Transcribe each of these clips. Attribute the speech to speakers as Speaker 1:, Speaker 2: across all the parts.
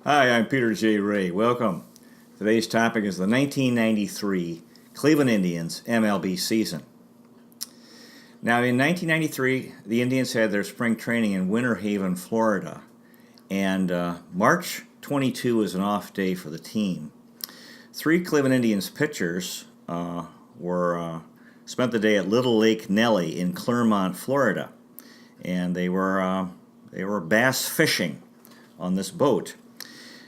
Speaker 1: Hi, I'm Peter J. Ray. Welcome. Today's topic is the 1993 Cleveland Indians MLB season. Now, in 1993, the Indians had their spring training in Winter Haven, Florida, and March 22 was an off day for the team. Three Cleveland Indians pitchers spent the day at Little Lake Nellie in Clermont, Florida, and they were bass fishing on this boat.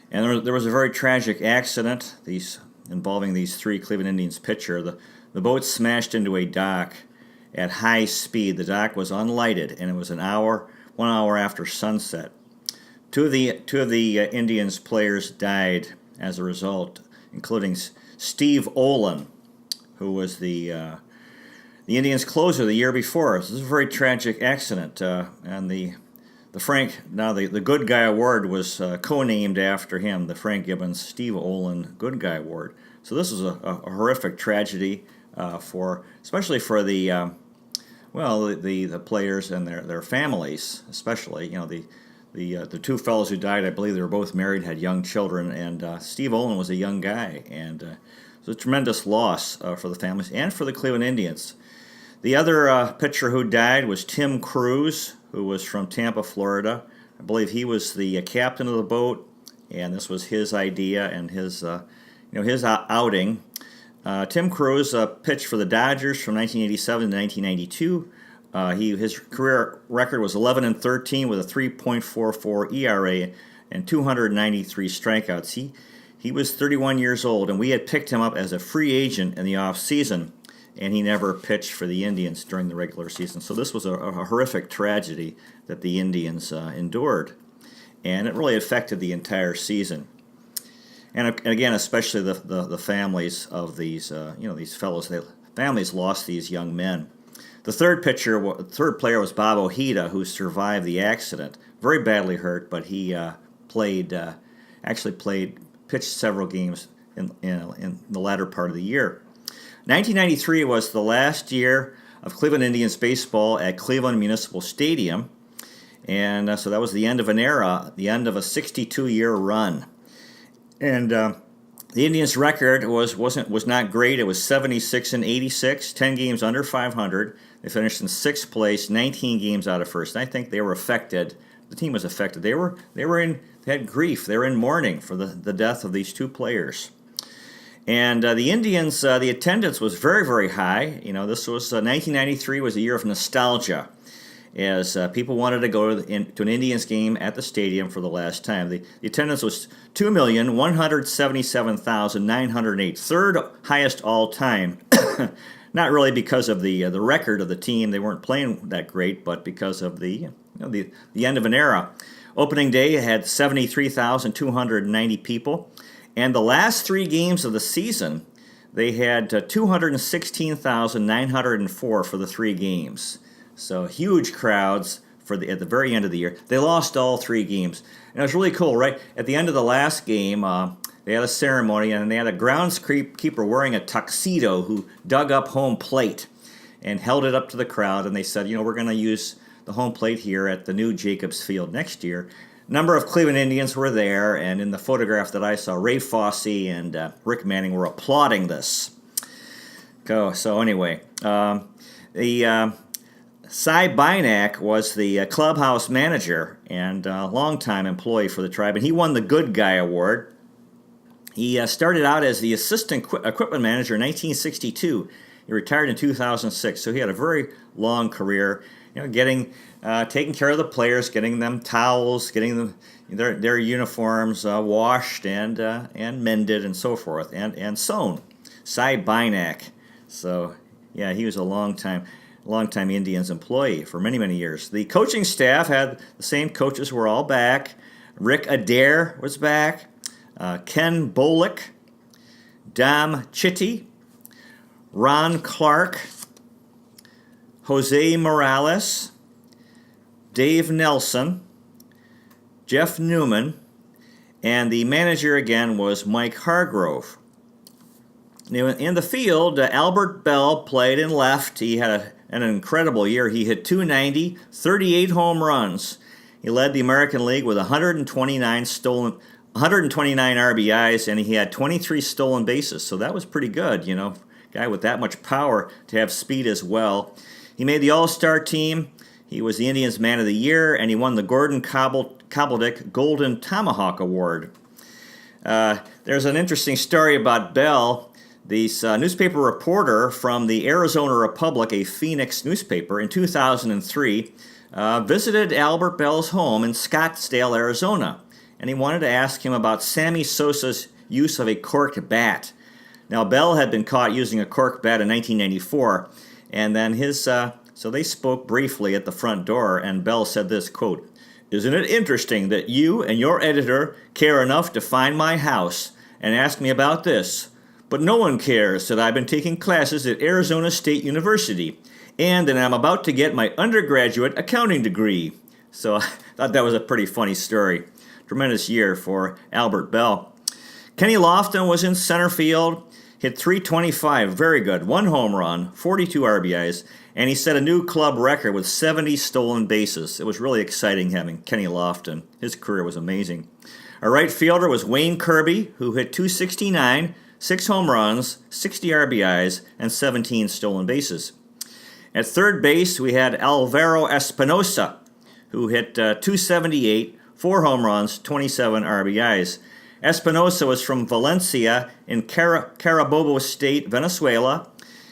Speaker 1: And there was a very tragic accident involving these three Cleveland Indians pitcher. The boat smashed into a dock at high speed. The dock was unlighted, and it was 1 hour after sunset. Two of the Indians players died as a result, including Steve Olin, who was the Indians closer the year before. This is a very tragic accident, and the Good Guy Award was co-named after him, the Frank Gibbons Steve Olin Good Guy Award. So this is a horrific tragedy especially for the players and their families, especially. You know, the two fellows who died, I believe they were both married, had young children, and Steve Olin was a young guy, and it was a tremendous loss for the families and for the Cleveland Indians. The other pitcher who died was Tim Cruz, who was from Tampa, Florida. I believe he was the captain of the boat, and this was his idea and his outing. Tim Cruz pitched for the Dodgers from 1987 to 1992. His career record was 11-13 with a 3.44 ERA and 293 strikeouts. He was 31 years old, and we had picked him up as a free agent in the offseason, and he never pitched for the Indians during the regular season. So this was a horrific tragedy that the Indians endured, and it really affected the entire season. And again, especially the families of these fellows. Families lost these young men. The third player was Bob Ojeda, who survived the accident, very badly hurt, but he pitched several games in the latter part of the year. 1993 was the last year of Cleveland Indians baseball at Cleveland Municipal Stadium, and so that was the end of an era, the end of a 62-year run. And the Indians' record was not great. It was 76-86, 10 games under 500. They finished in sixth place, 19 games out of first. And I think they were affected. The team was affected. They had grief. They were in mourning for the death of these two players. And the Indians, the attendance was very, very high. You know, this was 1993 was a year of nostalgia, as people wanted to go to an Indians game at the stadium for the last time. The attendance was 2,177,908, third highest all time. Not really because of the record of the team; they weren't playing that great, but because of the end of an era. Opening day had 73,290 people. And the last three games of the season, they had 216,904 for the three games. So huge crowds at the very end of the year. They lost all three games. And it was really cool, right? At the end of the last game, they had a ceremony, and they had a groundskeeper wearing a tuxedo who dug up home plate and held it up to the crowd. And they said, we're going to use the home plate here at the new Jacobs Field next year. A number of Cleveland Indians were there, and in the photograph that I saw, Ray Fosse and Rick Manning were applauding this. So anyway, Cy Bynack was the clubhouse manager and longtime employee for the tribe, and he won the Good Guy Award. He started out as the assistant equipment manager in 1962. He retired in 2006, so he had a very long career, taking care of the players, getting them towels, getting them their uniforms washed and mended and so forth, and sewn. Cy Bynack. So yeah, he was a longtime Indians employee for many, many years. The coaching staff had the same coaches were all back. Rick Adair was back. Ken Bolick, Dom Chitty, Ron Clark, Jose Morales, Dave Nelson, Jeff Newman, and the manager again was Mike Hargrove. Now, in the field, Albert Bell played in left. He had an incredible year. He hit .290, 38 home runs. He led the American League with 129 stolen 129 RBIs, and he had 23 stolen bases. So that was pretty good, guy with that much power to have speed as well. He made the All-Star team. He was the Indians' Man of the Year, and he won the Gordon Cobbledick Golden Tomahawk Award. There's an interesting story about Bell. This newspaper reporter from the Arizona Republic, a Phoenix newspaper, in 2003, visited Albert Bell's home in Scottsdale, Arizona, and he wanted to ask him about Sammy Sosa's use of a corked bat. Now, Bell had been caught using a corked bat in 1994, and then so they spoke briefly at the front door, and Bell said this, quote, "Isn't it interesting that you and your editor care enough to find my house and ask me about this? But no one cares that I've been taking classes at Arizona State University and that I'm about to get my undergraduate accounting degree." So I thought that was a pretty funny story. Tremendous year for Albert Bell. Kenny Lofton was in center field, hit .325, very good, 1 home run, 42 RBIs, and he set a new club record with 70 stolen bases. It was really exciting having Kenny Lofton. His career was amazing. Our right fielder was Wayne Kirby, who hit .269, 6 home runs, 60 RBIs, and 17 stolen bases. At third base, we had Alvaro Espinosa, who hit .278, 4 home runs, 27 RBIs. Espinosa was from Valencia in Carabobo State, Venezuela.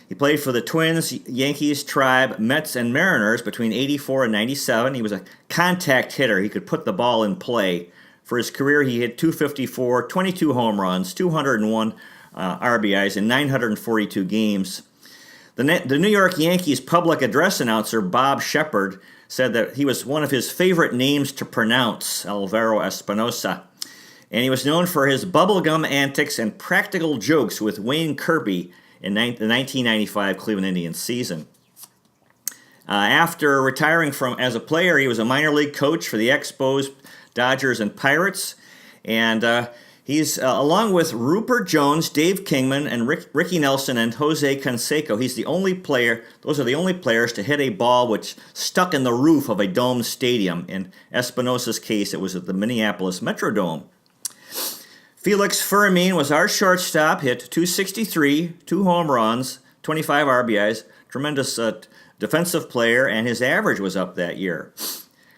Speaker 1: He played for the Twins, Yankees, Tribe, Mets, and Mariners between 84 and 97. He was a contact hitter. He could put the ball in play. For his career, he hit .254, 22 home runs, 201 RBIs in 942 games. The New York Yankees public address announcer, Bob Shepard, said that he was one of his favorite names to pronounce, Alvaro Espinosa. And he was known for his bubblegum antics and practical jokes with Wayne Kirby in the 1995 Cleveland Indians season. After retiring as a player, he was a minor league coach for the Expos, Dodgers, and Pirates. And he's, along with Rupert Jones, Dave Kingman, and Ricky Nelson, and Jose Canseco, those are the only players to hit a ball which stuck in the roof of a domed stadium. In Espinosa's case, it was at the Minneapolis Metrodome. Felix Fermin was our shortstop, hit .263, 2 home runs, 25 RBIs, tremendous defensive player, and his average was up that year.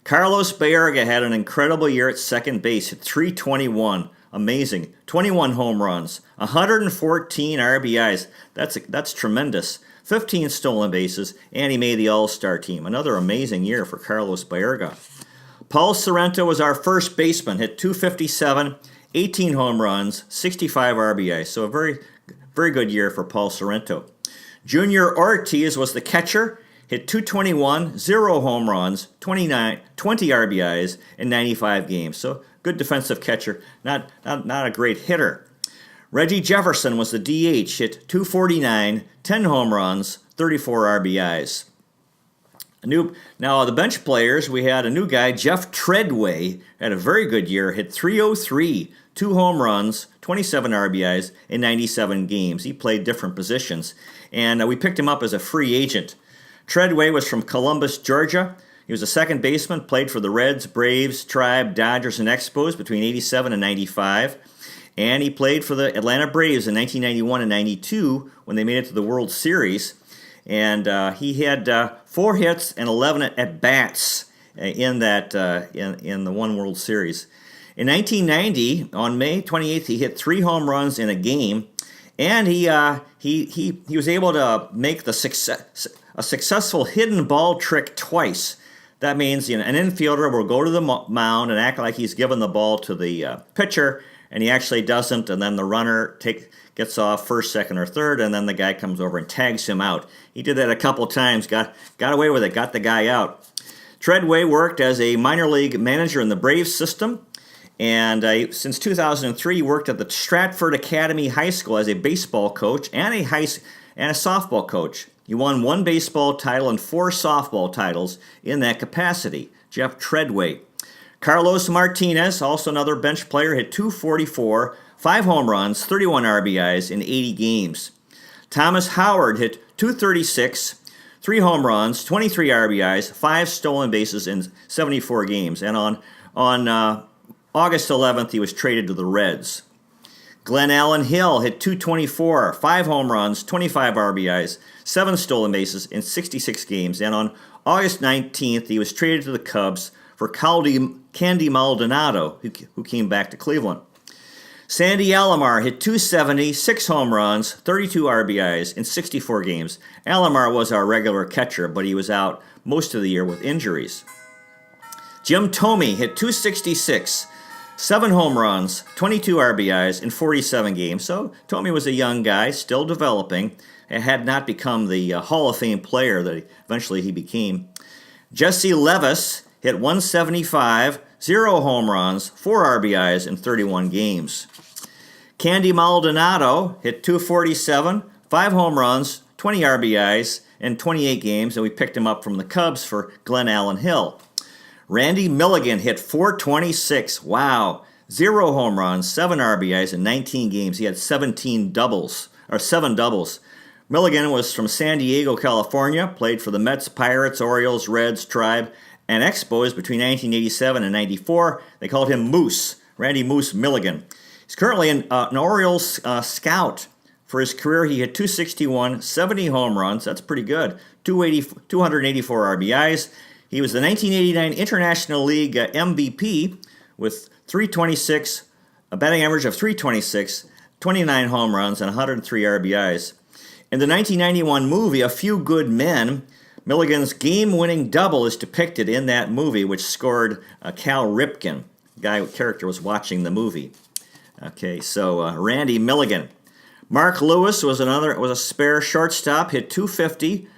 Speaker 1: Carlos Baerga had an incredible year at second base, hit .321, amazing, 21 home runs, 114 RBIs, that's tremendous, 15 stolen bases, and he made the All-Star team. Another amazing year for Carlos Baerga. Paul Sorrento was our first baseman, hit .257, 18 home runs, 65 RBIs, so a very, very good year for Paul Sorrento. Junior Ortiz was the catcher, hit .221, 0 home runs, 20 RBIs in 95 games. So good defensive catcher, not a great hitter. Reggie Jefferson was the DH, hit .249, 10 home runs, 34 RBIs. Now, the bench players, we had a new guy, Jeff Treadway, had a very good year, hit .303, 2 home runs, 27 RBIs in 97 games. He played different positions, and we picked him up as a free agent. Treadway was from Columbus, Georgia. He was a second baseman, played for the Reds, Braves, Tribe, Dodgers, and Expos between 87 and 95. And he played for the Atlanta Braves in 1991 and 92 when they made it to the World Series. And he had 4 hits and 11 at-bats in the one World Series. In 1990, on May 28th, he hit 3 home runs in a game, and he was able to make a successful hidden ball trick twice. That means an infielder will go to the mound and act like he's giving the ball to the pitcher, and he actually doesn't, and then the runner gets off first, second, or third, and then the guy comes over and tags him out. He did that a couple times, got away with it, got the guy out. Treadway worked as a minor league manager in the Braves system, and since 2003, he worked at the Stratford Academy High School as a baseball coach and a softball coach. He won 1 baseball title and 4 softball titles in that capacity. Jeff Treadway. Carlos Martinez, also another bench player, hit .244, 5 home runs, 31 RBIs in 80 games. Thomas Howard hit .236, 3 home runs, 23 RBIs, 5 stolen bases in 74 games. And on August 11th, he was traded to the Reds. Glenn Allen Hill hit .224, 5 home runs, 25 RBIs, 7 stolen bases in 66 games. And on August 19th, he was traded to the Cubs for Candy Maldonado, who came back to Cleveland. Sandy Alomar hit .270, 6 home runs, 32 RBIs in 64 games. Alomar was our regular catcher, but he was out most of the year with injuries. Jim Thome hit .266, 7 home runs, 22 RBIs in 47 games. So Thome was a young guy, still developing, and had not become the Hall of Fame player that eventually he became. Jesse Levis hit .175, 0 home runs, 4 RBIs in 31 games. Candy Maldonado hit .247, 5 home runs, 20 RBIs in 28 games, and we picked him up from the Cubs for Glenn Allen Hill. Randy Milligan hit .426, wow, 0 home runs, 7 RBIs in 19 games. He had 7 doubles. Milligan was from San Diego, California, played for the Mets, Pirates, Orioles, Reds, Tribe, and Expos between 1987 and 94. They called him Moose, Randy Moose Milligan. He's currently an Orioles scout. For his career, he hit .261, 70 home runs. That's pretty good. 284 RBIs. He was the 1989 International League MVP with a batting average of .326, 29 home runs, and 103 RBIs. In the 1991 movie A Few Good Men, Milligan's game-winning double is depicted in that movie, which scored Cal Ripken. The character was watching the movie. Okay, so Randy Milligan. Mark Lewis was a spare shortstop, hit .250,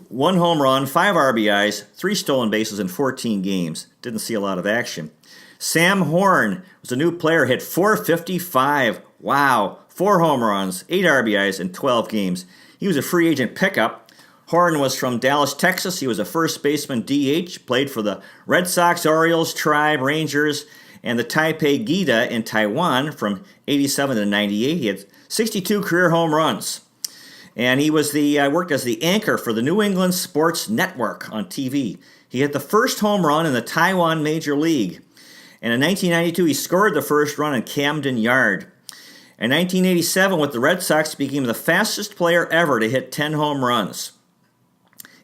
Speaker 1: 1 home run, 5 RBIs, 3 stolen bases in 14 games. Didn't see a lot of action. Sam Horn was a new player, hit .455. Wow, 4 home runs, 8 RBIs in 12 games. He was a free agent pickup. Horn was from Dallas, Texas. He was a first baseman DH, played for the Red Sox, Orioles, Tribe, Rangers, and the Taipei Gita in Taiwan from 87 to 98. He had 62 career home runs. And he was worked as the anchor for the New England Sports Network on TV. He hit the first home run in the Taiwan Major League. And in 1992, he scored the first run in Camden Yard. In 1987, with the Red Sox, he became the fastest player ever to hit 10 home runs.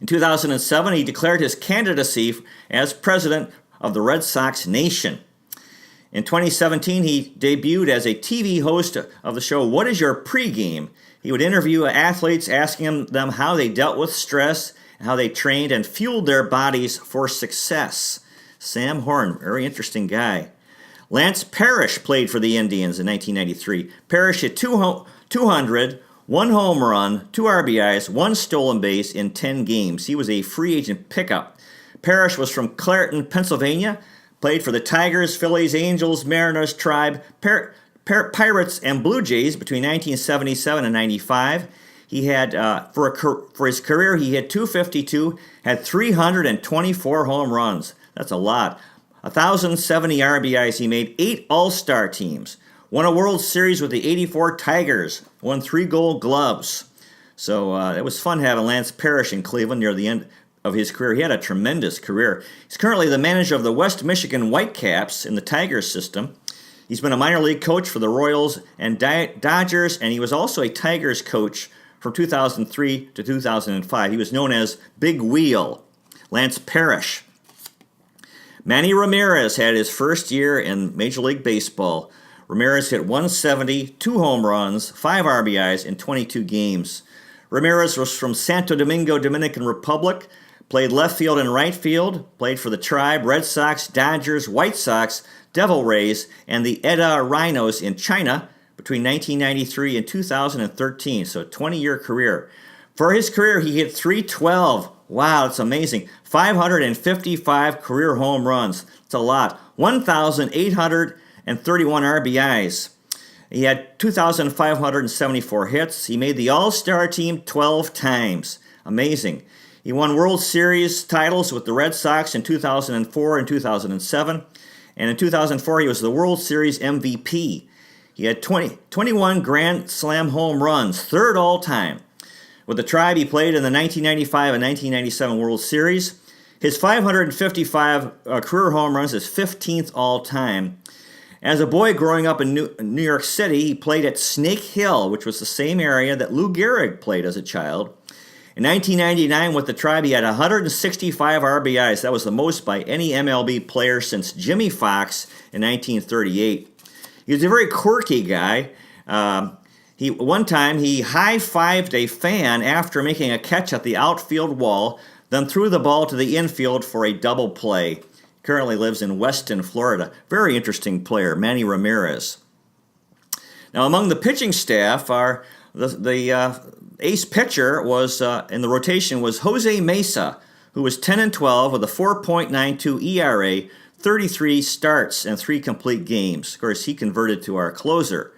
Speaker 1: In 2007, he declared his candidacy as president of the Red Sox Nation. In 2017, he debuted as a TV host of the show What Is Your Pregame? He would interview athletes, asking them how they dealt with stress, how they trained and fueled their bodies for success. Sam Horn, very interesting guy. Lance Parrish played for the Indians in 1993. Parrish hit 200, 1 home run, 2 RBIs, 1 stolen base in 10 games. He was a free agent pickup. Parrish was from Clairton, Pennsylvania, played for the Tigers, Phillies, Angels, Mariners, Tribe, Pirates, and Blue Jays between 1977 and 95. He had, for his career, he hit .252, had 324 home runs. That's a lot. 1,070 RBIs. He made 8 All-Star teams. Won a World Series with the '84 Tigers. Won 3 Gold Gloves. So it was fun having Lance Parrish in Cleveland near the end of his career. He had a tremendous career. He's currently the manager of the West Michigan Whitecaps in the Tigers system. He's been a minor league coach for the Royals and Dodgers, and he was also a Tigers coach from 2003 to 2005. He was known as Big Wheel. Lance Parrish. Manny Ramirez had his first year in Major League Baseball. Ramirez hit .170, 2 home runs, 5 RBIs in 22 games. Ramirez was from Santo Domingo, Dominican Republic, played left field and right field, played for the Tribe, Red Sox, Dodgers, White Sox, Devil Rays, and the Edda Rhinos in China between 1993 and 2013, so a 20-year career. For his career, he hit .312. Wow, that's amazing. 555 career home runs. That's a lot. 1,831 RBIs. He had 2,574 hits. He made the All-Star team 12 times. Amazing. He won World Series titles with the Red Sox in 2004 and 2007. And in 2004, he was the World Series MVP. He had 21 Grand Slam home runs, 3rd all-time. With the Tribe, he played in the 1995 and 1997 World Series. His 555 career home runs is 15th all time. As a boy growing up in New York City, he played at Snake Hill, which was the same area that Lou Gehrig played as a child. In 1999, with the Tribe, he had 165 RBIs. That was the most by any MLB player since Jimmy Fox in 1938. He was a very quirky guy. One time he high-fived a fan after making a catch at the outfield wall, then threw the ball to the infield for a double play. Currently lives in Weston, Florida. Very interesting player, Manny Ramirez. Now, among the pitching staff, the ace pitcher was in the rotation was Jose Mesa, who was 10-12 with a 4.92 ERA, 33 starts and 3 complete games. Of course, he converted to our closer.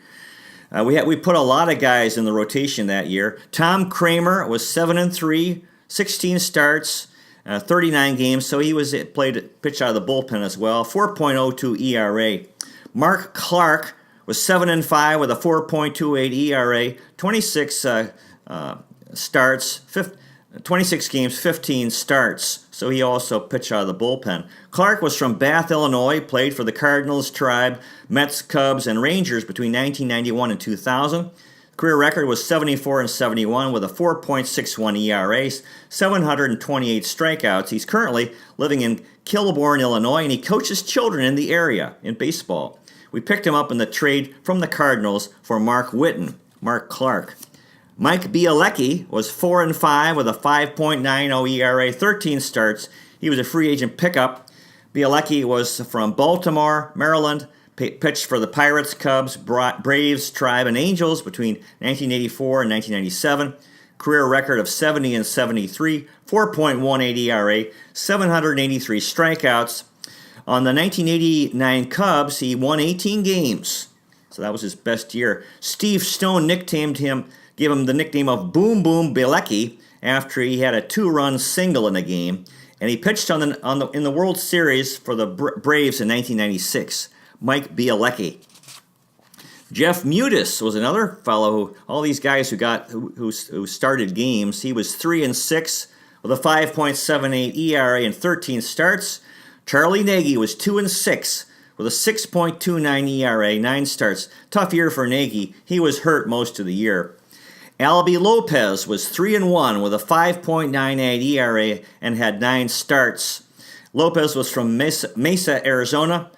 Speaker 1: We put a lot of guys in the rotation that year. Tom Kramer was 7-3, 16 starts, 39 games, so he pitched out of the bullpen as well. 4.02 ERA. Mark Clark was 7-5 with a 4.28 ERA, 26 starts, 26 games, 15 starts. So he also pitched out of the bullpen. Clark was from Bath, Illinois, played for the Cardinals, Tribe, Mets, Cubs, and Rangers between 1991 and 2000. Career record was 74-71 with a 4.61 ERA, 728 strikeouts. He's currently living in Kilbourne, Illinois, and he coaches children in the area in baseball. We picked him up in the trade from the Cardinals for Mark Clark. Mike Bielecki was 4-5 with a 5.90 ERA, 13 starts. He was a free agent pickup. Bielecki was from Baltimore, Maryland, pitched for the Pirates, Cubs, Braves, Tribe, and Angels between 1984 and 1997. Career record of 70-73, 4.18 ERA, 783 strikeouts. On the 1989 Cubs, he won 18 games. So that was his best year. Steve Stone gave him the nickname of Boom Boom Bielecki after he had a 2-run single in a game, and he pitched in the World Series for the Braves in 1996. Mike Bielecki. Jeff Mutis was another fellow who all these guys who started games. He was 3-6 with a 5.78 ERA and 13 starts. Charlie Nagy was 2-6 with a 6.29 ERA, 9 starts. Tough year for Nagy. He was hurt most of the year. Albie Lopez was 3-1 with a 5.98 ERA and had 9 starts. Lopez was from Mesa, Arizona,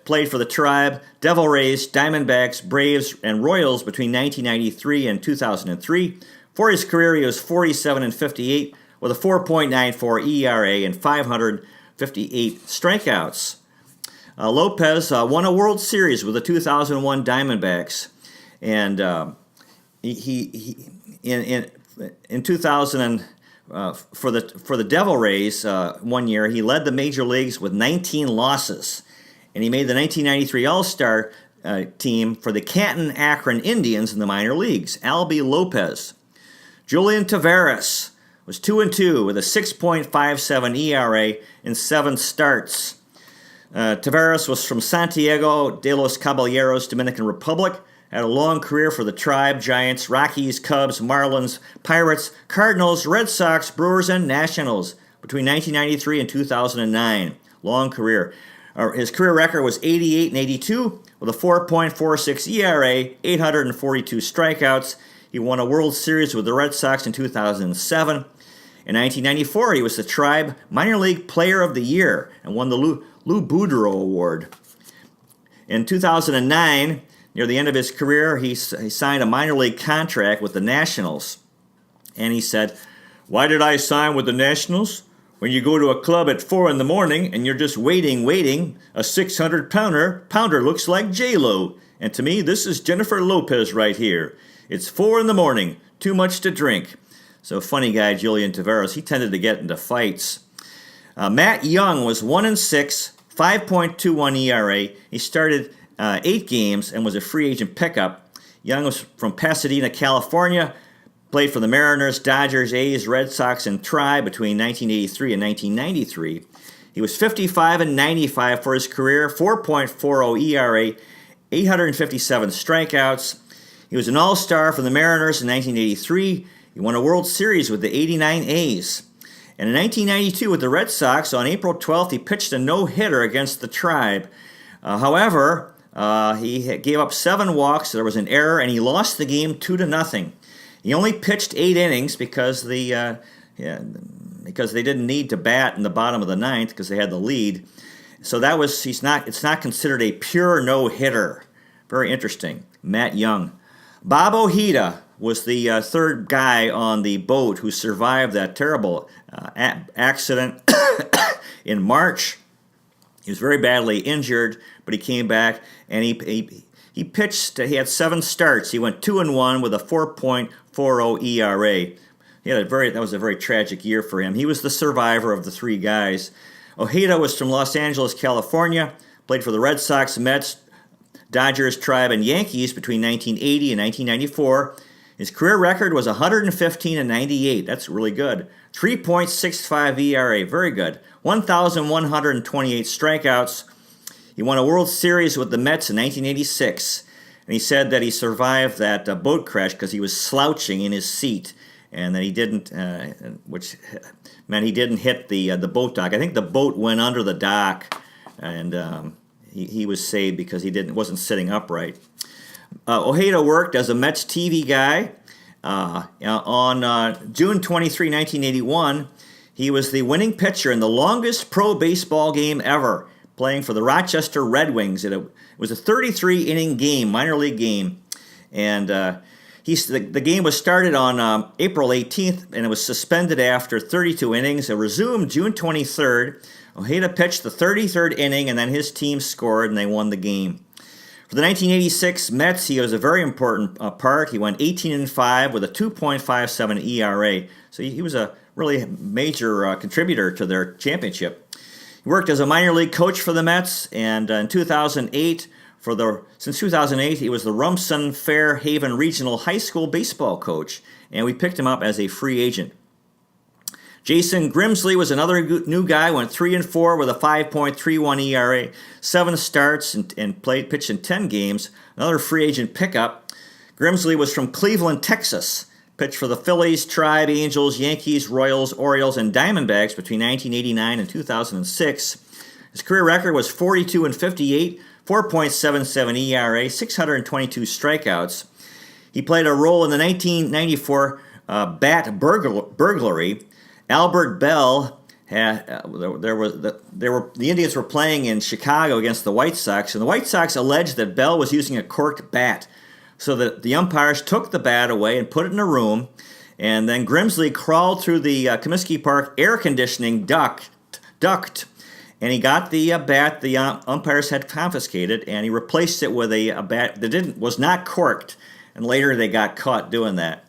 Speaker 1: played for the Tribe, Devil Rays, Diamondbacks, Braves, and Royals between 1993 and 2003. For his career, he was 47-58 with a 4.94 ERA and 558 strikeouts. Lopez won a World Series with the 2001 Diamondbacks, and in 2000 for the Devil Rays 1 year, he led the major leagues with 19 losses. And he made the 1993 All-Star team for the Canton-Akron Indians in the minor leagues. Albie Lopez. Julian Taveras was 2-2 with a 6.57 ERA in 7 starts. Taveras was from Santiago de los Caballeros, Dominican Republic. Had a long career for the Tribe, Giants, Rockies, Cubs, Marlins, Pirates, Cardinals, Red Sox, Brewers, and Nationals between 1993 and 2009. Long career. His career record was 88-82 with a 4.46 ERA, 842 strikeouts. He won a World Series with the Red Sox in 2007. In 1994, he was the Tribe Minor League Player of the Year and won the Lou Boudreau Award. In 2009, near the end of his career, he signed a minor league contract with the Nationals. And he said, "Why did I sign with the Nationals? When you go to a club at 4 in the morning and you're just waiting, a 600-pounder looks like J-Lo. And to me, this is Jennifer Lopez right here. It's 4 in the morning, too much to drink." So funny guy, Julian Taveras. He tended to get into fights. Matt Young was 1-6, 5.21 ERA. He started 8 games and was a free agent pickup. Young was from Pasadena, California. Played for the Mariners, Dodgers, A's, Red Sox, and Tribe between 1983 and 1993. He was 55-95 for his career, 4.40 ERA, 857 strikeouts. He was an All-Star for the Mariners in 1983. He won a World Series with the '89 A's. And in 1992 with the Red Sox, on April 12th, he pitched a no-hitter against the Tribe. However, he gave up 7 walks, there was an error, and he lost the game 2-0. He only pitched 8 innings because they didn't need to bat in the bottom of the ninth because they had the lead. So it's not considered a pure no-hitter. Very interesting. Matt Young. Bob Ojeda was the third guy on the boat who survived that terrible accident in March. He was very badly injured, but he came back and he pitched. He had 7 starts. He went 2-1 with a 4.40 ERA. That was a very tragic year for him. He was the survivor of the 3 guys. Ojeda was from Los Angeles, California. Played for the Red Sox, Mets, Dodgers, Tribe, and Yankees between 1980 and 1994. His career record was 115-98. That's really good. 3.65 ERA. Very good. 1,128 strikeouts. He won a World Series with the Mets in 1986. And he said that he survived that boat crash because he was slouching in his seat. And that he didn't, which meant he didn't hit the boat dock. I think the boat went under the dock, and he was saved because he wasn't sitting upright. Ojeda worked as a Mets TV guy. On June 23, 1981, he was the winning pitcher in the longest pro baseball game ever, playing for the Rochester Red Wings. It was a 33-inning game, minor league game, and the game was started on April 18th, and it was suspended after 32 innings. It resumed June 23rd. Ojeda pitched the 33rd inning, and then his team scored, and they won the game. For the 1986 Mets, he was a very important part. He went 18-5 with a 2.57 ERA. So he was a really major contributor to their championship. He worked as a minor league coach for the Mets, and in 2008, since 2008, he was the Rumson Fairhaven Regional High School baseball coach, and we picked him up as a free agent. Jason Grimsley was another new guy, went 3-4 with a 5.31 ERA, 7 starts, and pitched in 10 games. Another free agent pickup. Grimsley was from Cleveland, Texas. Pitched for the Phillies, Tribe, Angels, Yankees, Royals, Orioles, and Diamondbacks between 1989 and 2006. His career record was 42-58. 4.77 ERA, 622 strikeouts. He played a role in the 1994 bat burglary. Albert Bell the Indians were playing in Chicago against the White Sox, and the White Sox alleged that Bell was using a corked bat. So the umpires took the bat away and put it in a room, and then Grimsley crawled through the Comiskey Park air conditioning duct, and he got the bat the umpires had confiscated, and he replaced it with a bat that was not corked. And later they got caught doing that.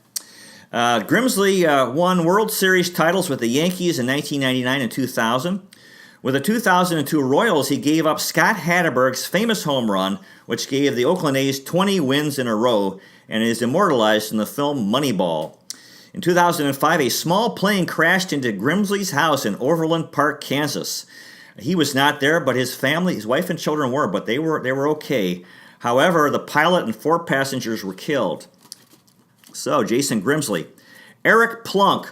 Speaker 1: Grimsley won World Series titles with the Yankees in 1999 and 2000. With the 2002 Royals, he gave up Scott Hatteberg's famous home run, which gave the Oakland A's 20 wins in a row, and is immortalized in the film Moneyball. In 2005, a small plane crashed into Grimsley's house in Overland Park, Kansas. He was not there, but his family, his wife and children were, but they were okay. However, the pilot and 4 passengers were killed. So, Jason Grimsley. Eric Plunk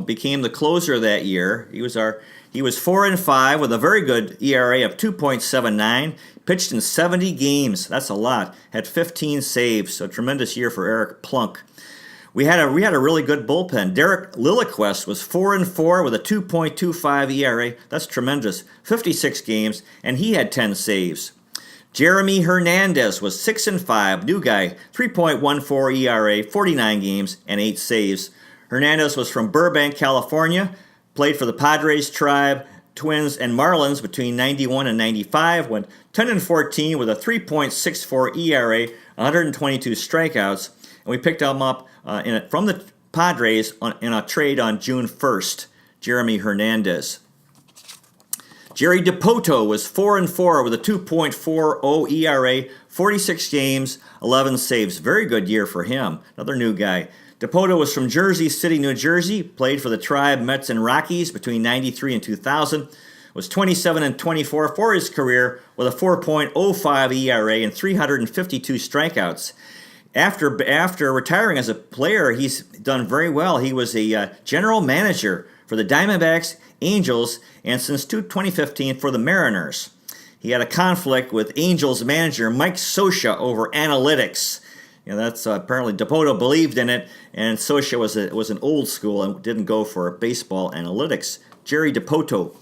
Speaker 1: became the closer that year. He was 4-5 with a very good ERA of 2.79. Pitched in 70 games. That's a lot. Had 15 saves. So, tremendous year for Eric Plunk. We had a really good bullpen. Derek Lilliquist was 4-4 with a 2.25 ERA. That's tremendous. 56 games, and he had 10 saves. Jeremy Hernandez was 6-5, new guy, 3.14 ERA, 49 games, and 8 saves. Hernandez was from Burbank, California, played for the Padres, Tribe, Twins, and Marlins between 91 and 95, went 10-14 with a 3.64 ERA, 122 strikeouts, and we picked him up from the Padres in a trade on June 1st, Jeremy Hernandez. Jerry DiPoto was 4-4 with a 2.40 ERA, 46 games, 11 saves. Very good year for him. Another new guy. DiPoto was from Jersey City, New Jersey, played for the Tribe, Mets, and Rockies between 93 and 2000, was 27-24 for his career with a 4.05 ERA and 352 strikeouts. After retiring as a player, he's done very well. He was a general manager for the Diamondbacks, Angels, and since 2015 for the Mariners. He had a conflict with Angels manager Mike Scioscia over analytics. That's apparently Dipoto believed in it, and Scioscia was an old school and didn't go for baseball analytics. Jerry Dipoto.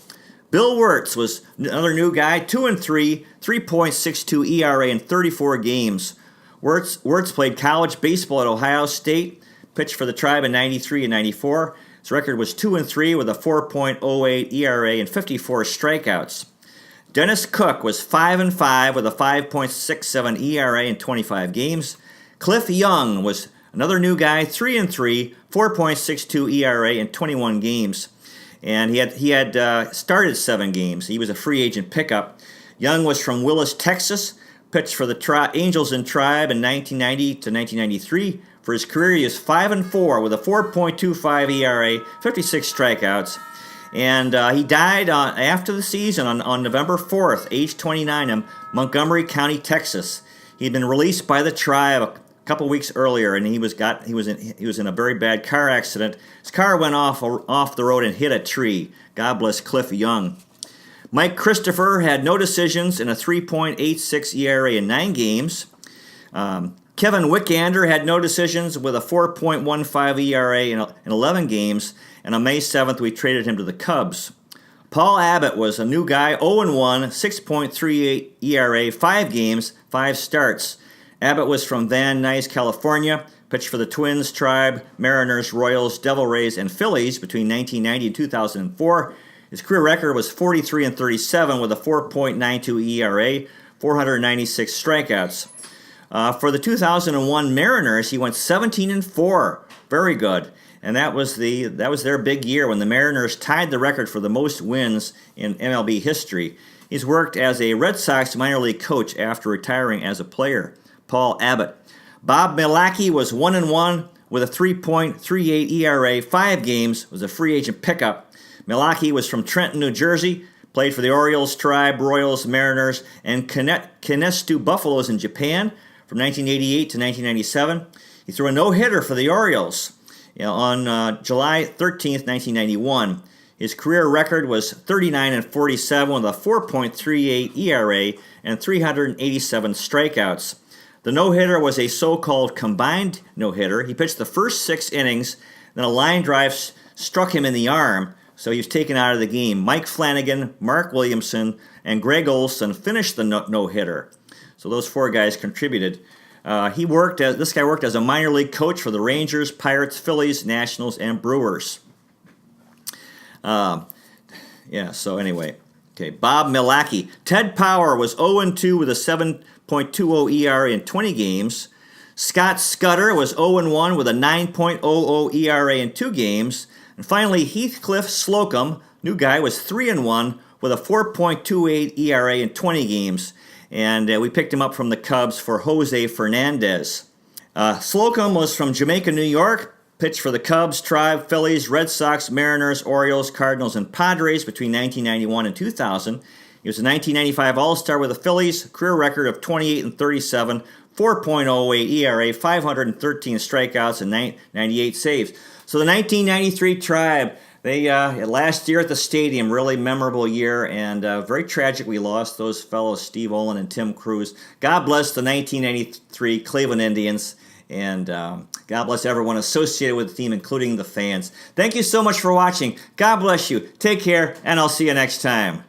Speaker 1: Bill Wirtz was another new guy, 2-3, 3.62 ERA in 34 games. Wirtz played college baseball at Ohio State, pitched for the Tribe in 93 and 94. His record was 2-3 with a 4.08 ERA and 54 strikeouts. Dennis Cook was 5-5 with a 5.67 ERA in 25 games. Cliff Young was another new guy, 3-3, 4.62 ERA in 21 games. And he had started 7 games. He was a free agent pickup. Young was from Willis, Texas, pitched for the Angels and Tribe in 1990 to 1993. For his career, he was 5-4 with a 4.25 ERA, 56 strikeouts. And he died after the season on November 4th, age 29, in Montgomery County, Texas. He had been released by the Tribe a couple weeks earlier, and he was in a very bad car accident. His car went off the road and hit a tree. God bless Cliff Young. Mike Christopher had no decisions in a 3.86 ERA in 9 games. Kevin Wickander had no decisions with a 4.15 ERA in 11 games, and on May 7th we traded him to the Cubs. Paul Abbott was a new guy, 0-1, 6.38 ERA, 5 games, 5 starts. Abbott was from Van Nuys, California, pitched for the Twins, Tribe, Mariners, Royals, Devil Rays, and Phillies between 1990 and 2004. His career record was 43-37 with a 4.92 ERA, 496 strikeouts. For the 2001 Mariners, he went 17-4, very good, and that was their big year when the Mariners tied the record for the most wins in MLB history. He's worked as a Red Sox minor league coach after retiring as a player. Paul Abbott. Bob Milacki was 1-1 with a 3.38 ERA, 5 games, was a free agent pickup. Milacki was from Trenton, New Jersey, played for the Orioles, Tribe, Royals, Mariners, and Kanestu Buffaloes in Japan from 1988 to 1997. He threw a no-hitter for the Orioles on July 13th, 1991. His career record was 39-47 with a 4.38 ERA and 387 strikeouts. The no-hitter was a so-called combined no-hitter. He pitched the first 6 innings, then a line drive struck him in the arm, so he was taken out of the game. Mike Flanagan, Mark Williamson, and Greg Olson finished the no-hitter. So those 4 guys contributed. This guy worked as a minor league coach for the Rangers, Pirates, Phillies, Nationals, and Brewers. So anyway. Okay, Bob Milacki. Ted Power was 0-2 with a 7.20 ERA in 20 games. Scott Scudder was 0-1 with a 9.00 ERA in 2 games. And finally, Heathcliff Slocum, new guy, was 3-1 with a 4.28 ERA in 20 games. And we picked him up from the Cubs for Jose Fernandez. Slocum was from Jamaica, New York, pitched for the Cubs, Tribe, Phillies, Red Sox, Mariners, Orioles, Cardinals, and Padres between 1991 and 2000. He was a 1995 All-Star with the Phillies, career record of 28-37, 4.08 ERA, 513 strikeouts, and 98 saves. So the 1993 Tribe, they last year at the stadium, really memorable year, and very tragic. We lost those fellows, Steve Olin and Tim Cruz. God bless the 1993 Cleveland Indians, and God bless everyone associated with the team, including the fans. Thank you so much for watching. God bless you. Take care, and I'll see you next time.